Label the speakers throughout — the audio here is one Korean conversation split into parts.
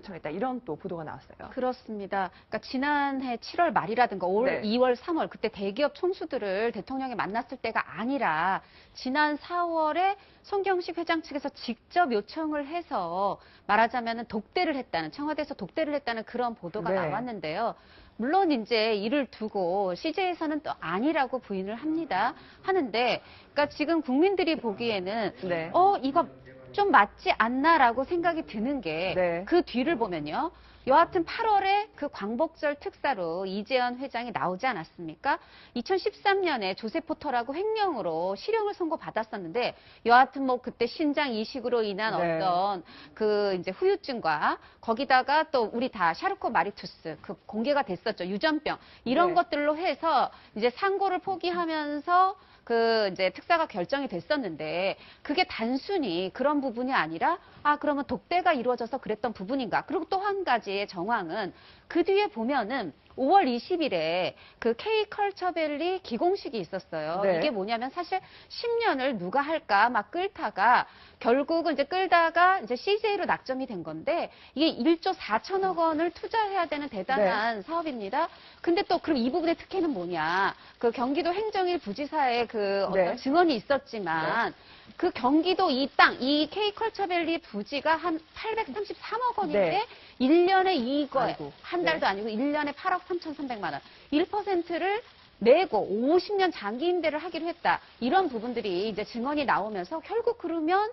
Speaker 1: 요청했다. 이런 또 보도가 나왔어요.
Speaker 2: 그렇습니다. 그러니까 지난해 7월 말이라든가 올
Speaker 1: 네.
Speaker 2: 2월, 3월 그때 대기업 총수들을 대통령이 만났을 때가 아니라 지난 4월에 송경식 회장 측에서 직접 요청을 해서 말하자면 독대를 했다는, 청와대에서 독대를 했다는 그런 보도가
Speaker 1: 네.
Speaker 2: 나왔는데요. 물론 이제 이를 두고 CJ에서는 또 아니라고 부인을 하는데, 그러니까 지금 국민들이 보기에는
Speaker 1: 네.
Speaker 2: 이거 좀 맞지 않나라고 생각이 드는 게
Speaker 1: 네.
Speaker 2: 그 뒤를 보면요. 여하튼 8월에 그 광복절 특사로 이재현 회장이 나오지 않았습니까? 2013년에 조세 포터라고 횡령으로 실형을 선고받았었는데 여하튼 뭐 그때 신장 이식으로 인한
Speaker 1: 네.
Speaker 2: 어떤 그 이제 후유증과 거기다가 또 우리 다 샤르코 마리투스 그 공개가 됐었죠. 유전병 이런
Speaker 1: 네.
Speaker 2: 것들로 해서 이제 상고를 포기하면서 그 이제 특사가 결정이 됐었는데 그게 단순히 그런 부분이 아니라 그러면 독대가 이루어져서 그랬던 부분인가. 그리고 또 한 가지의 정황은 그 뒤에 보면은 5월 20일에 그 K컬처밸리 기공식이 있었어요.
Speaker 1: 네.
Speaker 2: 이게 뭐냐면 사실 10년을 누가 할까 막 끌다가 결국은 이제 끌다가 이제 CJ로 낙점이 된 건데 이게 1조 4천억 원을 투자해야 되는 대단한 사업입니다. 근데 또 그럼 이 부분의 특혜는 뭐냐? 그 경기도 행정일 부지사의 그 어떤 증언이 있었지만 그 경기도 이 땅, 이 K컬처밸리 부지가 한 833억 원인데 1년에 이거 한 달도 아니고 1년에 8억 3,300만 원. 1%를 내고 50년 장기 임대를 하기로 했다. 이런 부분들이 이제 증언이 나오면서 결국 그러면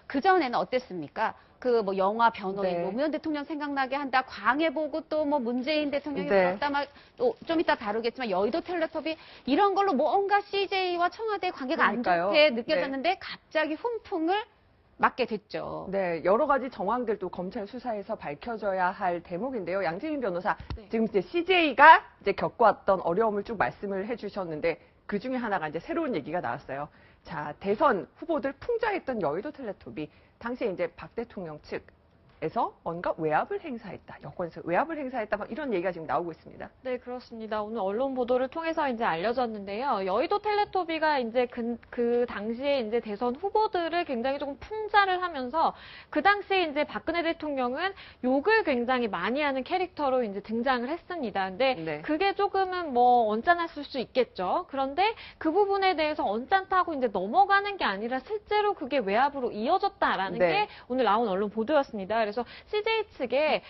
Speaker 2: 그전에는 어땠습니까? 그 뭐 영화 변호인 노무현 대통령 생각나게 한다. 광해 보고 또 뭐 문재인 대통령이 들었다. 막 또 좀 이따 다루겠지만 여의도 텔레토비 이런 걸로 뭔가 CJ와 청와대의 관계가 안 좋게 느껴졌는데 갑자기 훈풍을 맞게 됐죠.
Speaker 1: 네, 여러 가지 정황들도 검찰 수사에서 밝혀져야 할 대목인데요. 양지민 변호사, 지금 이제 CJ가 이제 겪어왔던 어려움을 쭉 말씀을 해주셨는데 그 중에 하나가 이제 새로운 얘기가 나왔어요. 자, 대선 후보들 풍자했던 여의도 텔레토비, 당시에 이제 박 대통령 측에서 뭔가 외압을 행사했다, 여권에서 외압을 행사했다, 막 이런 얘기가 지금 나오고 있습니다.
Speaker 3: 네, 그렇습니다. 오늘 언론 보도를 통해서 이제 알려졌는데요. 여의도 텔레토비가 이제 그 당시에 이제 대선 후보들을 굉장히 조금 풍자를 하면서 그 당시에 이제 박근혜 대통령은 욕을 굉장히 많이 하는 캐릭터로 이제 등장을 했습니다. 근데 그게 조금은 뭐 언짢았을 수 있겠죠. 그런데 그 부분에 대해서 언짢다고 이제 넘어가는 게 아니라 실제로 그게 외압으로 이어졌다라는 게 오늘 나온 언론 보도였습니다. 그래서 CJ 측에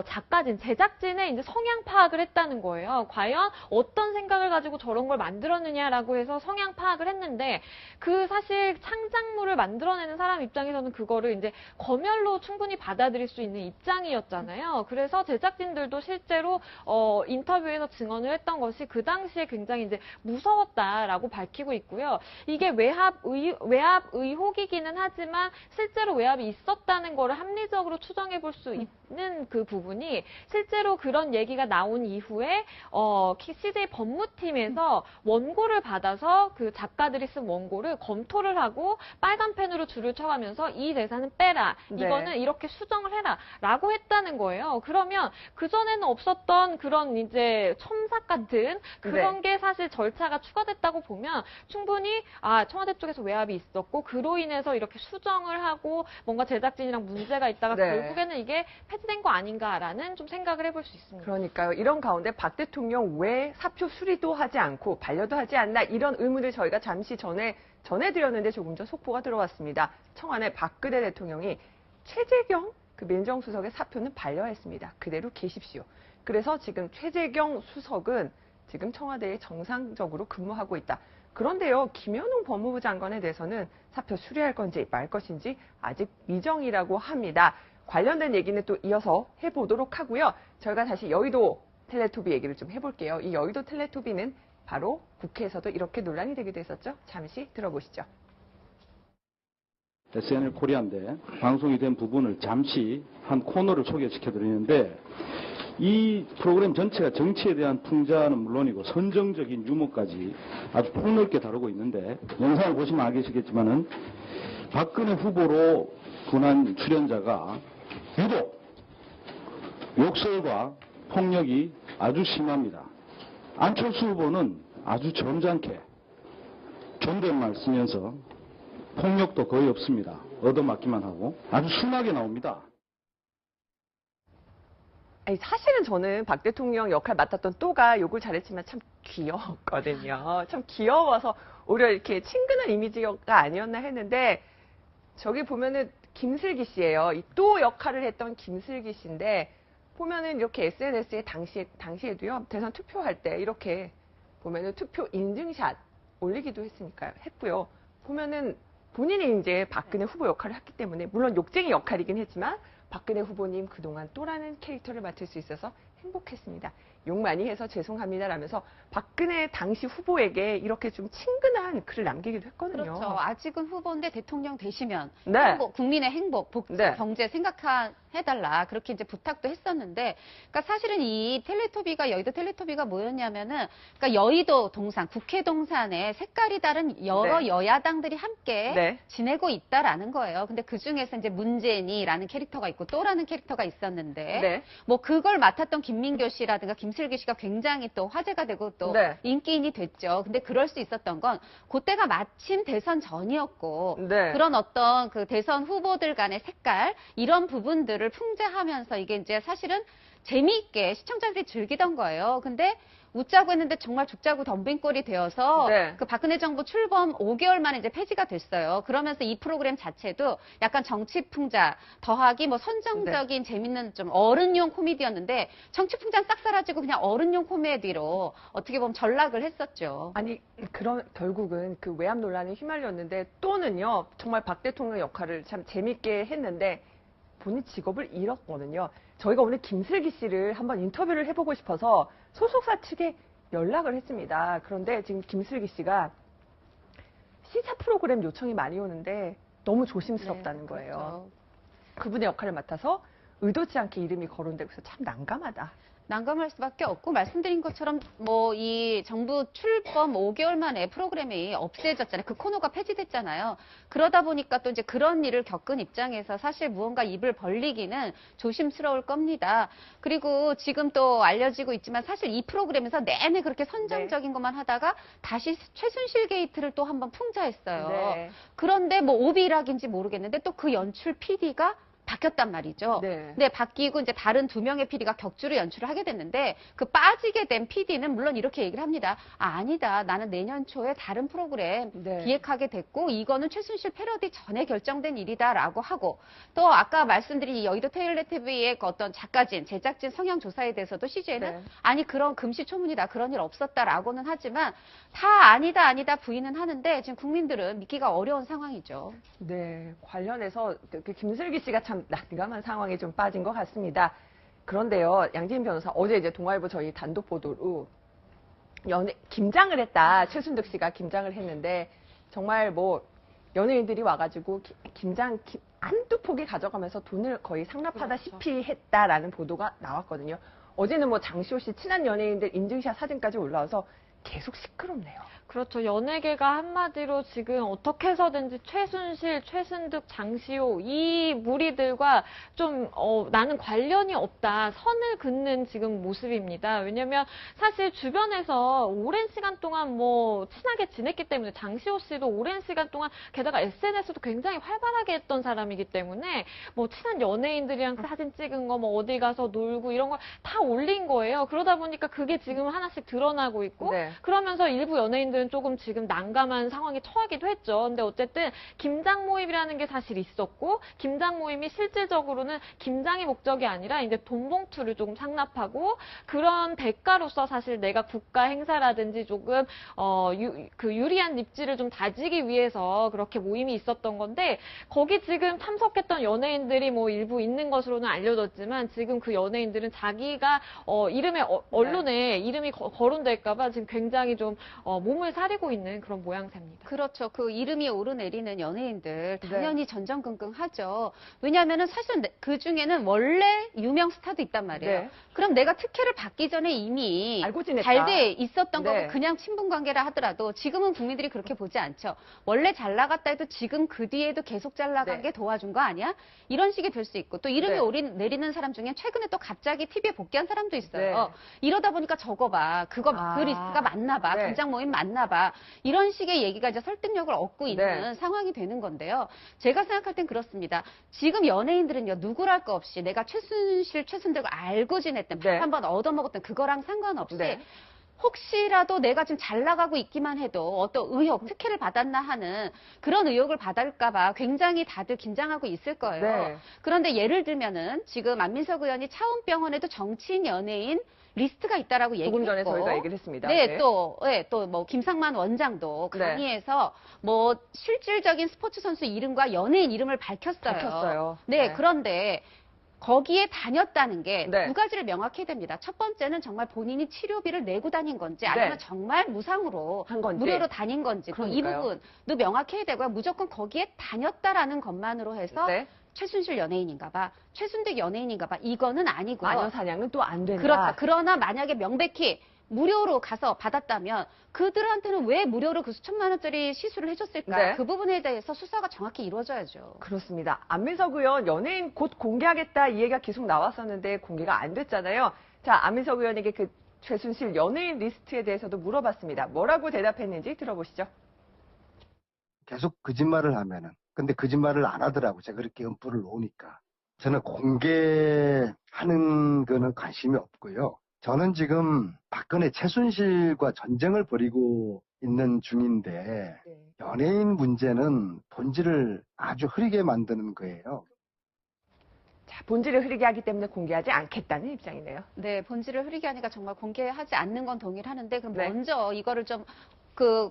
Speaker 3: 작가진, 제작진의 이제 성향 파악을 했다는 거예요. 과연 어떤 생각을 가지고 저런 걸 만들었느냐라고 해서 성향 파악을 했는데 그 사실 창작물을 만들어내는 사람 입장에서는 그거를 이제 검열로 충분히 받아들일 수 있는 입장이었잖아요. 그래서 제작진들도 실제로 인터뷰에서 증언을 했던 것이 그 당시에 굉장히 이제 무서웠다라고 밝히고 있고요. 이게 외압 의혹이기는 하지만 실제로 외압이 있었다는 거를 합리적으로 추정해 볼 수 있는 그 부분이 실제로 그런 얘기가 나온 이후에 CJ 법무팀에서 원고를 받아서 그 작가들이 쓴 원고를 검토를 하고 빨간 펜으로 줄을 쳐가면서 이 대사는 빼라. 이거는 이렇게 수정을 해라. 라고 했다는 거예요. 그러면 그전에는 없었던 그런 이제 첨삭 같은 그런 게 사실 절차가 추가됐다고 보면 충분히 청와대 쪽에서 외압이 있었고 그로 인해서 이렇게 수정을 하고 뭔가 제작진이랑 문제가 있다가 결국에는 이게 폐지된 거 아닌가라는 좀 생각을 해볼 수 있습니다.
Speaker 1: 그러니까요. 이런 가운데 박 대통령 왜 사표 수리도 하지 않고 반려도 하지 않나 이런 의문을 저희가 잠시 전해드렸는데 조금 전 속보가 들어왔습니다. 청와대 박근혜 대통령이 최재경 그 민정수석의 사표는 반려했습니다. 그대로 계십시오. 그래서 지금 최재경 수석은 지금 청와대에 정상적으로 근무하고 있다. 그런데요, 김현웅 법무부 장관에 대해서는 사표 수리할 건지 말 것인지 아직 미정이라고 합니다. 관련된 얘기는 또 이어서 해보도록 하고요. 저희가 다시 여의도 텔레토비 얘기를 좀 해볼게요. 이 여의도 텔레토비는 바로 국회에서도 이렇게 논란이 되기도 했었죠. 잠시 들어보시죠.
Speaker 4: SNL 코리아인데 방송이 된 부분을 잠시 한 코너를 소개시켜드리는데 이 프로그램 전체가 정치에 대한 풍자는 물론이고 선정적인 유머까지 아주 폭넓게 다루고 있는데 영상을 보시면 알겠지만은 박근혜 후보로 분한 출연자가 유독 욕설과 폭력이 아주 심합니다. 안철수 후보는 아주 점잖게 존댓말 쓰면서 폭력도 거의 없습니다. 얻어맞기만 하고 아주 순하게 나옵니다.
Speaker 1: 아니, 사실은 저는 박 대통령 역할 맡았던 또가 욕을 잘했지만 참 귀여웠거든요. 참 귀여워서 오히려 이렇게 친근한 이미지가 아니었나 했는데 저기 보면은 김슬기 씨예요. 이 또 역할을 했던 김슬기 씨인데 보면은 이렇게 SNS에 당시에도요. 대선 투표할 때 이렇게 보면은 투표 인증샷 올리기도 했고요. 보면은 본인이 이제 박근혜 후보 역할을 했기 때문에 물론 욕쟁이 역할이긴 했지만 박근혜 후보님 그동안 또라는 캐릭터를 맡을 수 있어서 행복했습니다. 욕 많이 해서 죄송합니다라면서 박근혜 당시 후보에게 이렇게 좀 친근한 글을 남기기도 했거든요.
Speaker 2: 그렇죠. 아직은 후보인데 대통령 되시면
Speaker 1: 네.
Speaker 2: 국민의 행복, 복지,
Speaker 1: 네.
Speaker 2: 경제 생각해달라 그렇게 이제 부탁도 했었는데, 그러니까 사실은 이 텔레토비가 여의도 텔레토비가 뭐였냐면은, 그러니까 여의도 동산, 국회 동산에 색깔이 다른 여러
Speaker 1: 네.
Speaker 2: 여야당들이 함께
Speaker 1: 네.
Speaker 2: 지내고 있다라는 거예요. 근데 그 중에서 이제 문재인이라는 캐릭터가 있고 또라는 캐릭터가 있었는데,
Speaker 1: 네.
Speaker 2: 뭐 그걸 맡았던 김민교 씨라든가 김슬기 씨가 굉장히 또 화제가 되고 또
Speaker 1: 네.
Speaker 2: 인기인이 됐죠. 근데 그럴 수 있었던 건 그때가 마침 대선 전이었고
Speaker 1: 네.
Speaker 2: 그런 어떤 그 대선 후보들 간의 색깔 이런 부분들을 풍자하면서 이게 이제 사실은 재미있게 시청자들이 즐기던 거예요. 근데 웃자고 했는데 정말 죽자고 덤빈 꼴이 되어서
Speaker 1: 네.
Speaker 2: 그 박근혜 정부 출범 5개월 만에 이제 폐지가 됐어요. 그러면서 이 프로그램 자체도 약간 정치 풍자 더하기 뭐 선정적인 재밌는 좀 어른용 코미디였는데 정치 풍자는 싹 사라지고 그냥 어른용 코미디로 어떻게 보면 전락을 했었죠.
Speaker 1: 아니 그런 결국은 그 외압 논란에 휘말렸는데 또는요 정말 박 대통령 역할을 참 재밌게 했는데 본인 직업을 잃었거든요. 저희가 오늘 김슬기 씨를 한번 인터뷰를 해보고 싶어서 소속사 측에 연락을 했습니다. 그런데 지금 김슬기 씨가 시사 프로그램 요청이 많이 오는데 너무 조심스럽다는
Speaker 2: 네,
Speaker 1: 거예요.
Speaker 2: 그렇죠.
Speaker 1: 그분의 역할을 맡아서 의도치 않게 이름이 거론되고 있어서 참 난감하다.
Speaker 2: 난감할 수밖에 없고 말씀드린 것처럼 뭐 이 정부 출범 5개월 만에 프로그램이 없애졌잖아요. 그 코너가 폐지됐잖아요. 그러다 보니까 또 이제 그런 일을 겪은 입장에서 사실 무언가 입을 벌리기는 조심스러울 겁니다. 그리고 지금 또 알려지고 있지만 사실 이 프로그램에서 내내 그렇게 선정적인 것만 하다가 다시 최순실 게이트를 또 한번 풍자했어요.
Speaker 1: 네.
Speaker 2: 그런데 뭐 오비락인지 모르겠는데 또 그 연출 PD가 바뀌었단 말이죠.
Speaker 1: 네.
Speaker 2: 네, 바뀌고 이제 다른 2명의 PD가 격주로 연출을 하게 됐는데 그 빠지게 된 PD는 물론 이렇게 얘기를 합니다. 아니다. 나는 내년 초에 다른 프로그램
Speaker 1: 네.
Speaker 2: 기획하게 됐고 이거는 최순실 패러디 전에 결정된 일이다라고 하고 또 아까 말씀드린 이 여의도 텔레TV의 그 어떤 작가진, 제작진 성향 조사에 대해서도 CJ는
Speaker 1: 네.
Speaker 2: 아니 그런 금시초문이다. 그런 일 없었다라고는 하지만 다 아니다 부인은 하는데 지금 국민들은 믿기가 어려운 상황이죠.
Speaker 1: 네, 관련해서 그 김슬기 씨가 참 난감한 상황에 좀 빠진 것 같습니다. 그런데요, 양지인 변호사 어제 이제 동아일보 저희 단독 보도로 김장을 했다. 최순득 씨가 김장을 했는데 정말 뭐 연예인들이 와가지고 김장 한두 포기 가져가면서 돈을 거의 상납하다시피 했다라는 보도가 나왔거든요. 어제는 뭐 장시호 씨 친한 연예인들 인증샷 사진까지 올라와서 계속 시끄럽네요.
Speaker 3: 그렇죠. 연예계가 한마디로 지금 어떻게 해서든지 최순실, 최순득, 장시호 이 무리들과 좀 나는 관련이 없다. 선을 긋는 지금 모습입니다. 왜냐면 사실 주변에서 오랜 시간 동안 뭐 친하게 지냈기 때문에 장시호 씨도 오랜 시간 동안 게다가 SNS도 굉장히 활발하게 했던 사람이기 때문에 뭐 친한 연예인들이랑 사진 찍은 거 뭐 어디 가서 놀고 이런 걸 다 올린 거예요. 그러다 보니까 그게 지금 하나씩 드러나고 있고
Speaker 1: 네.
Speaker 3: 그러면서 일부 연예인들은 조금 지금 난감한 상황에 처하기도 했죠. 근데 어쨌든 김장 모임이라는 게 사실 있었고 김장 모임이 실질적으로는 김장이 목적이 아니라 이제 돈 봉투를 조금 상납하고 그런 대가로서 사실 내가 국가 행사라든지 조금 그 유리한 입지를 좀 다지기 위해서 그렇게 모임이 있었던 건데 거기 지금 참석했던 연예인들이 뭐 일부 있는 것으로는 알려졌지만 지금 그 연예인들은 자기가 이름에 언론에 이름이 거론될까봐 지금 굉장히 좀 몸을 사리고 있는 그런 모양새입니다.
Speaker 2: 그렇죠. 그 이름이 오르내리는 연예인들 당연히 전전긍긍하죠. 왜냐하면은 사실 그 중에는 원래 유명 스타도 있단 말이에요.
Speaker 1: 네.
Speaker 2: 그럼 내가 특혜를 받기 전에 이미
Speaker 1: 알고 지냈다.
Speaker 2: 잘 돼 있었던
Speaker 1: 네.
Speaker 2: 거고 그냥 친분 관계라 하더라도 지금은 국민들이 그렇게 보지 않죠. 원래 잘 나갔다 해도 지금 그 뒤에도 계속 잘 나간
Speaker 1: 네.
Speaker 2: 게 도와준 거 아니야? 이런 식이 될 수 있고 또 이름이
Speaker 1: 네.
Speaker 2: 오르내리는 사람 중에 최근에 또 갑자기 TV에 복귀한 사람도 있어요.
Speaker 1: 네.
Speaker 2: 이러다 보니까 저거 봐. 그거
Speaker 1: 아.
Speaker 2: 그 리스트가 맞나 봐.
Speaker 1: 네.
Speaker 2: 김장 모임 맞나 않나 봐. 이런 식의 얘기가 이제 설득력을 얻고 있는
Speaker 1: 네.
Speaker 2: 상황이 되는 건데요. 제가 생각할 땐 그렇습니다. 지금 연예인들은요, 누구랄 거 없이 내가 최순실, 최순실과 알고 지냈던,
Speaker 1: 네.
Speaker 2: 밥 한번 얻어먹었던 그거랑 상관없이
Speaker 1: 네.
Speaker 2: 혹시라도 내가 지금 잘 나가고 있기만 해도 어떤 의혹, 특혜를 받았나 하는 그런 의혹을 받을까봐 굉장히 다들 긴장하고 있을 거예요.
Speaker 1: 네.
Speaker 2: 그런데 예를 들면은 지금 안민석 의원이 차움병원에도 정치인, 연예인 리스트가 있다라고
Speaker 1: 조금
Speaker 2: 얘기했고,
Speaker 1: 전에 저희가 얘기를 했습니다.
Speaker 2: 네, 또 뭐 김상만 원장도
Speaker 1: 네.
Speaker 2: 강의에서 뭐 실질적인 스포츠 선수 이름과 연예인 이름을 밝혔어요.
Speaker 1: 밝혔어요.
Speaker 2: 네,
Speaker 1: 네.
Speaker 2: 그런데 거기에 다녔다는 게
Speaker 1: 네.
Speaker 2: 두 가지를 명확히 해야 됩니다. 첫 번째는 정말 본인이 치료비를 내고 다닌 건지 아니면
Speaker 1: 네.
Speaker 2: 정말 무상으로
Speaker 1: 한 건지.
Speaker 2: 무료로 다닌 건지 이
Speaker 1: 그러니까요.
Speaker 2: 부분도 명확히 해야 되고요. 무조건 거기에 다녔다라는 것만으로 해서
Speaker 1: 네.
Speaker 2: 최순실 연예인인가 봐, 최순득 연예인인가 봐, 이거는 아니고요.
Speaker 1: 마녀 사냥은 또 안 된다.
Speaker 2: 그렇다. 그러나 만약에 명백히 무료로 가서 받았다면 그들한테는 왜 무료로 그 수천만 원짜리 시술을 해줬을까?
Speaker 1: 네.
Speaker 2: 그 부분에 대해서 수사가 정확히 이루어져야죠.
Speaker 1: 그렇습니다. 안민석 의원 연예인 곧 공개하겠다 이 얘기가 계속 나왔었는데 공개가 안 됐잖아요. 자, 안민석 의원에게 그 최순실 연예인 리스트에 대해서도 물어봤습니다. 뭐라고 대답했는지 들어보시죠.
Speaker 5: 계속 거짓말을 하면은, 근데 거짓말을 안 하더라고. 제가 그렇게 음부를 놓으니까. 저는 공개하는 거는 관심이 없고요. 저는 지금 박근혜 최순실과 전쟁을 벌이고 있는 중인데, 연예인 문제는 본질을 아주 흐리게 만드는 거예요.
Speaker 1: 자, 본질을 흐리게 하기 때문에 공개하지 않겠다는 입장이네요.
Speaker 2: 네, 본질을 흐리게 하니까 정말 공개하지 않는 건 동의를 하는데 그럼
Speaker 1: 네.
Speaker 2: 먼저 이거를 좀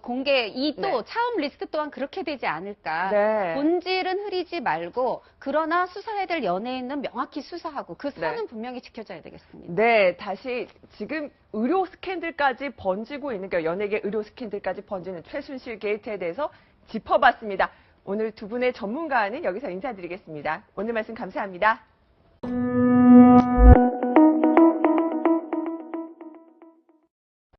Speaker 2: 공개 이 또
Speaker 1: 네.
Speaker 2: 차움 리스트 또한 그렇게 되지 않을까.
Speaker 1: 네.
Speaker 2: 본질은 흐리지 말고 그러나 수사해야 될 연예인은 명확히 수사하고 그 선은
Speaker 1: 네.
Speaker 2: 분명히 지켜져야 되겠습니다.
Speaker 1: 네, 다시 지금 의료 스캔들까지 번지고 있는, 그러니까 연예계 의료 스캔들까지 번지는 최순실 게이트에 대해서 짚어봤습니다. 오늘 두 분의 전문가는 여기서 인사드리겠습니다. 오늘 말씀 감사합니다.